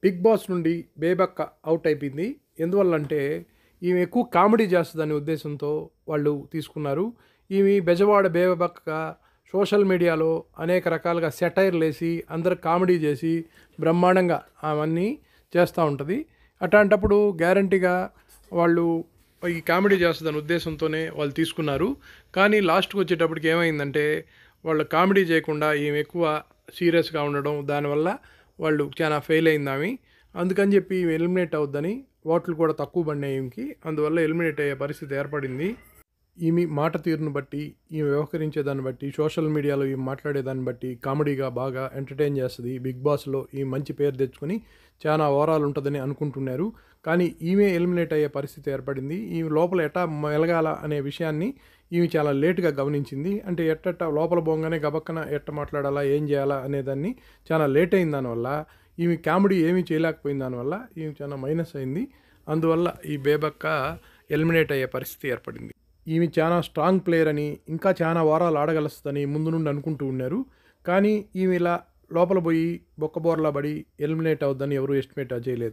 Big boss నుండి బేబక్క out అయిపోయింది. ఎందువల్లంటే ఈమె ఎక్కువ కామెడీ చేస్తదనే ఉద్దేశంతో వాళ్ళు తీసుకున్నారు. ఈమె బెజవాడ బేబక్క సోషల్ మీడియాలో అనేక రకాలుగా సెటైర్‌లేసి అందరికి కామెడీ చేసి బ్రహ్మాండంగా అవన్నీ చేస్తా ఉంటది. అట్లాంటప్పుడు గ్యారంటీగా వాళ్ళు ఈ కామెడీ చేస్తదనే ఉద్దేశంతోనే వాళ్ళు తీసుకున్నారు. కానీ లాస్ట్‌కి వచ్చేటప్పటికి ఏమైందంటే వాళ్ళు కామెడీ చేయకుండా ఈమె ఎక్కువ సీరియస్‌గా ఉండడం, దానివల్ల వాళ్ళు చాలా ఫెయిల్ అయిందామె. అందుకని చెప్పి ఈమె ఎలిమినేట్ అవుద్దని ఓట్లు కూడా తక్కువ పడినాయి ఈమెకి. అందువల్ల ఎలిమినేట్ అయ్యే పరిస్థితి ఏర్పడింది. ఈమె మాట తీరును బట్టి, ఈమె వ్యవహరించే దాన్ని బట్టి, సోషల్ మీడియాలో ఈమె మాట్లాడేదాన్ని బట్టి కామెడీగా బాగా ఎంటర్టైన్ చేస్తది. బిగ్ బాస్‌లో ఈమె మంచి పేరు తెచ్చుకొని చాలా ఓవరాల్ ఉంటదని అనుకుంటున్నారు. కానీ ఈమె ఎలిమినేట్ అయ్యే పరిస్థితి ఏర్పడింది. ఈమె లోపల ఎట్టా మెలగాల అనే విషయాన్ని ఈమె చాలా లేట్‌గా గమనించింది. అంటే ఎట్టెట్టా లోపల పోంగానే గబక్కన ఎట్ట మాట్లాడాలా, ఏం చేయాలా అనేదాన్ని చాలా లేట్ అయిన దానివల్ల ఈమె కామెడీ ఏమీ చేయలేకపోయిన దానివల్ల ఈమె చాలా మైనస్ అయింది. అందువల్ల ఈ బేబక్క ఎలిమినేట్ అయ్యే పరిస్థితి ఏర్పడింది. ఈమె చాలా స్ట్రాంగ్ ప్లేయర్ అని, ఇంకా చాలా వారాలు ఆడగలుస్తదని ముందు నుండి అనుకుంటూ ఉన్నారు. కానీ ఈమె ఇలా లోపల పోయి బొక్కబోర్లా పడి ఎలిమినేట్ అవుద్దని ఎవరు ఎస్టిమేట్ చేయలేదు.